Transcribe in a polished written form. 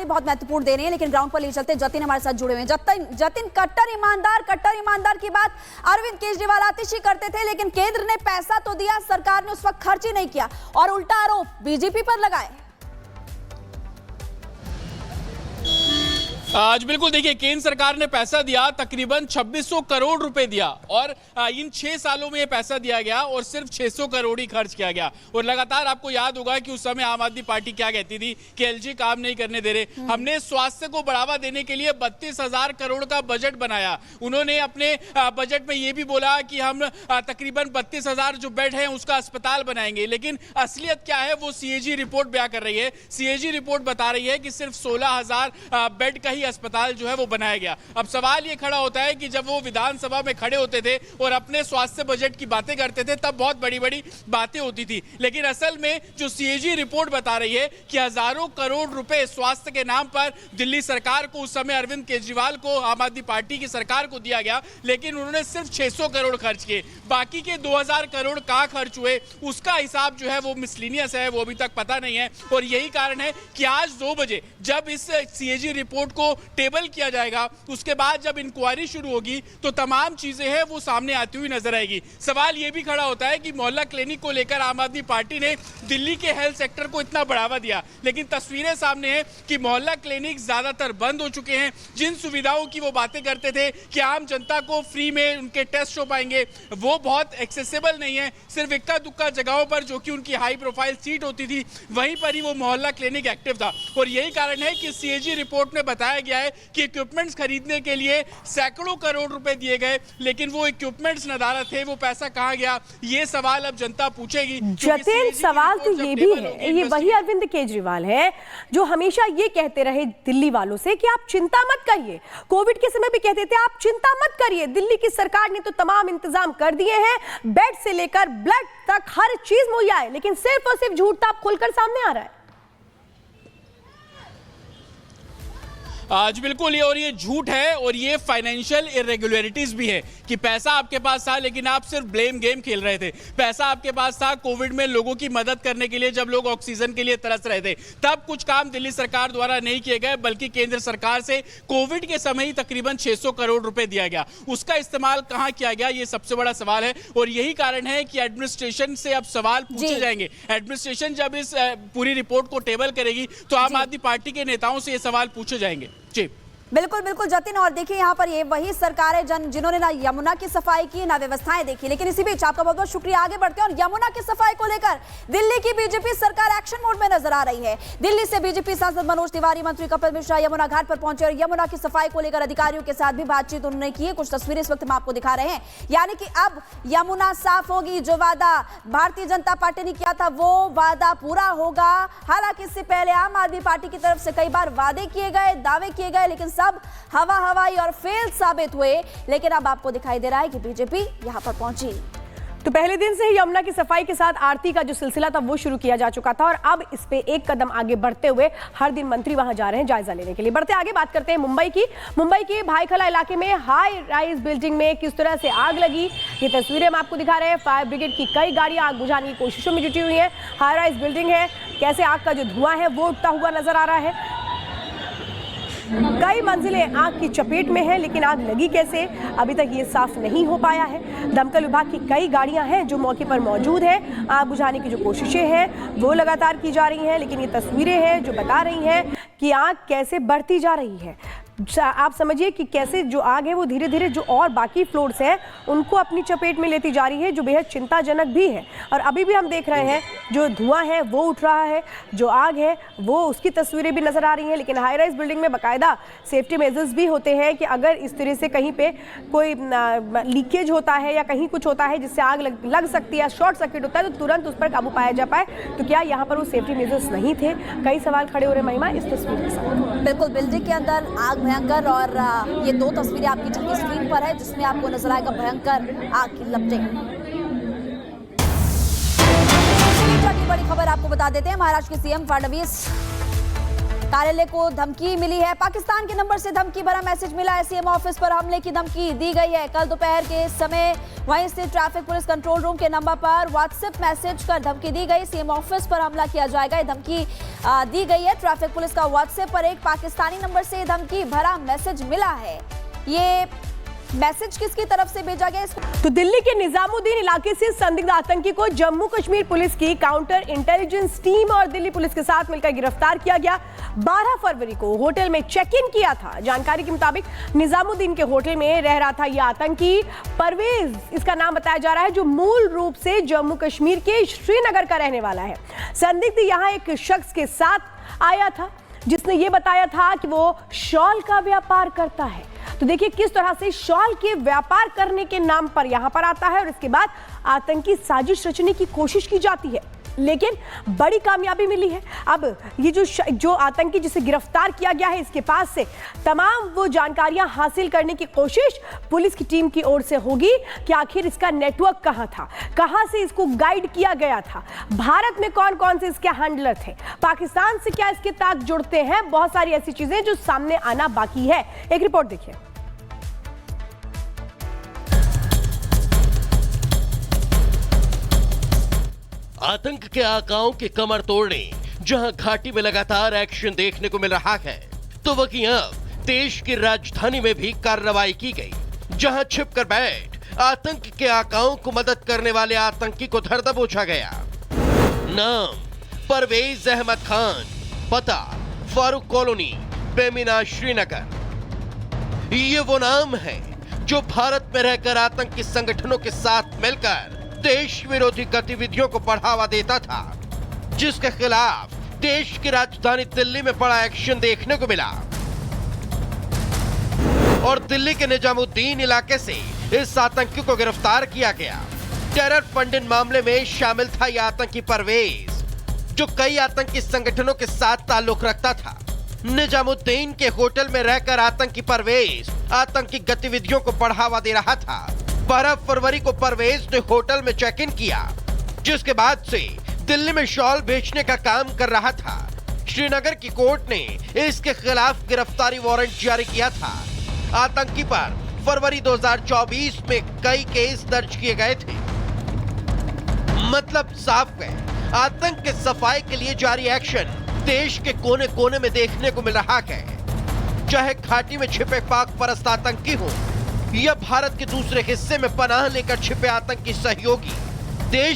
जानकारी बहुत महत्वपूर्ण दे रहे हैं, लेकिन ग्राउंड पर ले चलते जतिन हमारे साथ जुड़े हुए हैं। जतिन, कट्टर ईमानदार की बात अरविंद केजरीवाल आतिशी करते थे, लेकिन केंद्र ने पैसा तो दिया, सरकार ने उस वक्त खर्च ही नहीं किया और उल्टा आरोप बीजेपी पर लगाए। आज बिल्कुल देखिए, केंद्र सरकार ने पैसा दिया, तकरीबन 2600 करोड़ रुपए दिया और इन 6 सालों में ये पैसा दिया गया और सिर्फ 600 करोड़ ही खर्च किया गया। और लगातार आपको याद होगा कि उस समय आम आदमी पार्टी क्या कहती थी कि एलजी काम नहीं करने दे रहे। हमने स्वास्थ्य को बढ़ावा देने के लिए 32,000 करोड़ का बजट बनाया। उन्होंने अपने बजट में ये भी बोला कि हम तकरीबन 32,000 जो बेड है उसका अस्पताल बनाएंगे, लेकिन असलियत क्या है वो सीएजी रिपोर्ट बयां कर रही है। सीएजी रिपोर्ट बता रही है कि सिर्फ 16,000 बेड का अस्पताल जो है वो बनाया गया। अब सवाल ये खड़ा होता है कि जब वो विधानसभा में खड़े होते थे और अपने स्वास्थ्य बजट की बातें करते थे तब बहुत बड़ी बड़ी बातें होती थी, लेकिन असल में जो सीएजी रिपोर्ट बता रही है कि हजारों करोड़ रुपए स्वास्थ्य के नाम पर दिल्ली सरकार को, उस समय अरविंद केजरीवाल को, आम आदमी पार्टी की सरकार को दिया गया, लेकिन उन्होंने सिर्फ 600 करोड़ खर्च किए। बाकी के 2000 करोड़ कहां खर्च हुए उसका हिसाब जो है वो मिसलीनियस है, वो अभी तक पता नहीं है। और यही कारण है कि आज 2 बजे जब इस सीएजी रिपोर्ट को टेबल किया जाएगा, उसके बाद जब इंक्वायरी शुरू होगी तो तमाम चीजें हैं वो सामने आती हुई नजर आएगी। सवाल यह भी खड़ा होता है कि मोहल्ला क्लिनिक को लेकर आम आदमी पार्टी ने दिल्ली के हेल्थ सेक्टर को इतना बढ़ावा दिया, लेकिन तस्वीरें सामने हैं कि मोहल्ला क्लिनिक ज्यादातर बंद हो चुके हैं। जिन सुविधाओं की वो बातें करते थे कि आम जनता को फ्री में उनके टेस्ट हो पाएंगे, वो बहुत एक्सेसिबल नहीं है। सिर्फ इक्का दुक्का जगहों पर जो कि उनकी हाई प्रोफाइल सीट होती थी वहीं पर ही वो मोहल्ला क्लिनिक एक्टिव था। और यही कारण है कि सीएजी रिपोर्ट में बताया गया है कि इक्विपमेंट्स खरीदने के लिए सैकड़ों करोड़ रुपए दिए गए, लेकिन वो इक्विपमेंट्स नदारद थे, वो पैसा कहां गया, ये सवाल अब जनता पूछेगी। जतिन, सवाल तो ये भी है, ये वही अरविंद केजरीवाल है जो हमेशा ये कहते रहे दिल्ली वालों से कि आप चिंता मत करिए। कोविड के समय भी कहते थे आप चिंता मत करिए, दिल्ली की सरकार ने तो तमाम इंतजाम कर दिए हैं, बेड से लेकर ब्लड तक हर चीज मुहैया है, लेकिन सिर्फ और सिर्फ झूठ अब खुलकर सामने आ रहा है। आज बिल्कुल, ये झूठ है और ये फाइनेंशियल इरेगुलरिटीज भी है कि पैसा आपके पास था लेकिन आप सिर्फ ब्लेम गेम खेल रहे थे। पैसा आपके पास था कोविड में लोगों की मदद करने के लिए, जब लोग ऑक्सीजन के लिए तरस रहे थे, तब कुछ काम दिल्ली सरकार द्वारा नहीं किए गए, बल्कि केंद्र सरकार से कोविड के समय ही तकरीबन 600 करोड़ रुपए दिया गया। उसका इस्तेमाल कहां किया गया, ये सबसे बड़ा सवाल है। और यही कारण है कि एडमिनिस्ट्रेशन से अब सवाल पूछे जाएंगे। एडमिनिस्ट्रेशन जब इस पूरी रिपोर्ट को टेबल करेगी तो आम आदमी पार्टी के नेताओं से ये सवाल पूछे जाएंगे। जी बिल्कुल बिल्कुल जतिन, और देखिए यहाँ पर ये वही सरकार है जिन्होंने ना यमुना की सफाई की ना व्यवस्थाएं देखी, लेकिन इसी बीच आपका बहुत बहुत शुक्रिया। आगे बढ़ते हैं और यमुना की सफाई को लेकर दिल्ली की बीजेपी सरकार एक्शन मोड में नजर आ रही है। दिल्ली से बीजेपी सांसद मनोज तिवारी, मंत्री कपिल मिश्रा यमुना घाट पर पहुंचे और यमुना की सफाई को लेकर अधिकारियों के साथ भी बातचीत उन्होंने की है। कुछ तस्वीरें इस वक्त हम आपको दिखा रहे हैं, यानी कि अब यमुना साफ होगी। जो वादा भारतीय जनता पार्टी ने किया था वो वादा पूरा होगा। हालांकि इससे पहले आम आदमी पार्टी की तरफ से कई बार वादे किए गए, दावे किए गए, लेकिन सब हवाई और फेल साबित हुए। लेकिन अब आपको दिखाई दे रहा है कि बीजेपी यहां पर पहुंची। तो पहले दिन से ही यमुना की सफाई के साथ आरती का जो सिलसिला था वो शुरू किया जा चुका था और अब इस पे एक कदम आगे बढ़ते हुए हर दिन मंत्री वहां जा रहे हैं जायजा लेने के लिए। बढ़ते आगे बात करते हैं मुंबई के भाईखला इलाके में हाई राइज बिल्डिंग में किस तरह से आग लगी, ये तस्वीरें हम आपको दिखा रहे हैं। फायर ब्रिगेड की कई गाड़ियां आग बुझाने की कोशिशों में जुटी हुई है। हाई राइज बिल्डिंग है, कैसे आग का जो धुआं है वो उठता हुआ नजर आ रहा है। कई मंजिलें आग की चपेट में हैं, लेकिन आग लगी कैसे अभी तक ये साफ नहीं हो पाया है। दमकल विभाग की कई गाड़ियां हैं जो मौके पर मौजूद हैं। आग बुझाने की जो कोशिशें हैं वो लगातार की जा रही हैं, लेकिन ये तस्वीरें हैं जो बता रही हैं कि आग कैसे बढ़ती जा रही है। आप समझिए कि कैसे जो आग है वो धीरे धीरे जो और बाकी फ्लोर्स हैं उनको अपनी चपेट में लेती जा रही है, जो बेहद चिंताजनक भी है। और अभी भी हम देख रहे हैं जो धुआं है वो उठ रहा है, जो आग है वो उसकी तस्वीरें भी नजर आ रही हैं। लेकिन हाई राइज बिल्डिंग में बाकायदा सेफ्टी मेजर्स भी होते हैं कि अगर इस तरह से कहीं पे कोई लीकेज होता है या कहीं कुछ होता है जिससे आग लग सकती है, शॉर्ट सर्किट होता है, तो तुरंत उस पर काबू पाया जा पाए। तो क्या यहाँ पर वो सेफ्टी मेजर्स नहीं थे? कई सवाल खड़े हो रहे महिमा इस तस्वीर के साथ। बिल्कुल, बिल्डिंग के अंदर आग भयंकर, और ये 2 तस्वीरें आपकी टीवी स्क्रीन पर है जिसमें आपको नजर आएगा भयंकर आग की लपटें। बड़ी खबर आपको बता देते हैं, महाराष्ट्र के सीएम फडणवीस कार्यालय को धमकी मिली है। पाकिस्तान के नंबर से धमकी भरा मैसेज मिला है। सीएम ऑफिस पर हमले की धमकी दी गई है। कल दोपहर के समय वहीं स्थित ट्रैफिक पुलिस कंट्रोल रूम के नंबर पर व्हाट्सएप मैसेज कर धमकी दी गई। सीएम ऑफिस पर हमला किया जाएगा, ये धमकी दी गई है। ट्रैफिक पुलिस का व्हाट्सएप पर एक पाकिस्तानी नंबर से धमकी भरा मैसेज मिला है। ये मैसेज किसकी तरफ से भेजा गया? तो दिल्ली के निजामुद्दीन इलाके से संदिग्ध आतंकी को जम्मू कश्मीर पुलिस की काउंटर इंटेलिजेंस टीम और दिल्ली पुलिस के साथ मिलकर गिरफ्तार किया गया। 12 फरवरी को होटल में चेक इन किया था। जानकारी के मुताबिक निजामुद्दीन के होटल में रह रहा था यह आतंकी। परवेज इसका नाम बताया जा रहा है, जो मूल रूप से जम्मू कश्मीर के श्रीनगर का रहने वाला है। संदिग्ध यहां एक शख्स के साथ आया था जिसने ये बताया था कि वो शॉल का व्यापार करता है। तो देखिए किस तरह से शॉल के व्यापार करने के नाम पर यहां पर आता है और इसके बाद आतंकी साजिश रचने की कोशिश की जाती है, लेकिन बड़ी कामयाबी मिली है। अब ये जो आतंकी जिसे गिरफ्तार किया गया है, इसके पास से तमाम वो जानकारियां हासिल करने की कोशिश पुलिस की टीम की ओर से होगी कि आखिर इसका नेटवर्क कहां था, कहां से इसको गाइड किया गया था, भारत में कौन कौन से इसके हैंडलर थे, पाकिस्तान से क्या इसके ताक जुड़ते हैं। बहुत सारी ऐसी चीजें जो सामने आना बाकी है। एक रिपोर्ट देखिए। आतंक के आकाओं की कमर तोड़ने जहां घाटी में लगातार एक्शन देखने को मिल रहा है, तो वहीं अब देश की राजधानी में भी कार्रवाई की गई, जहां छिपकर बैठ आतंक के आकाओं को मदद करने वाले आतंकी को धर दबोचा गया। नाम परवेज अहमद खान, पता फारूक कॉलोनी, बेमिना, श्रीनगर। ये वो नाम है जो भारत में रहकर आतंकी संगठनों के साथ मिलकर देश विरोधी गतिविधियों को बढ़ावा देता था, जिसके खिलाफ देश की राजधानी दिल्ली में बड़ा एक्शन देखने को मिला। और दिल्ली के निजामुद्दीन इलाके से इस आतंकी को गिरफ्तार किया गया। टेरर फंडिंग मामले में शामिल था यह आतंकी परवेज, जो कई आतंकी संगठनों के साथ ताल्लुक रखता था। निजामुद्दीन के होटल में रहकर आतंकी परवेज आतंकी गतिविधियों को बढ़ावा दे रहा था। 12 फरवरी को परवेज ने होटल में चेक इन किया, जिसके बाद से दिल्ली में शॉल बेचने का काम कर रहा था। श्रीनगर की कोर्ट ने इसके खिलाफ गिरफ्तारी वारंट जारी किया था। आतंकी पर फरवरी 2024 में कई केस दर्ज किए गए थे। मतलब साफ है, आतंक के सफाई के लिए जारी एक्शन देश के कोने कोने में देखने को मिल रहा है। चाहे घाटी में छिपे पाक परस्त आतंकी हो या भारत के दूसरे हिस्से में पनाह लेकर छिपे आतंकी सहयोगी,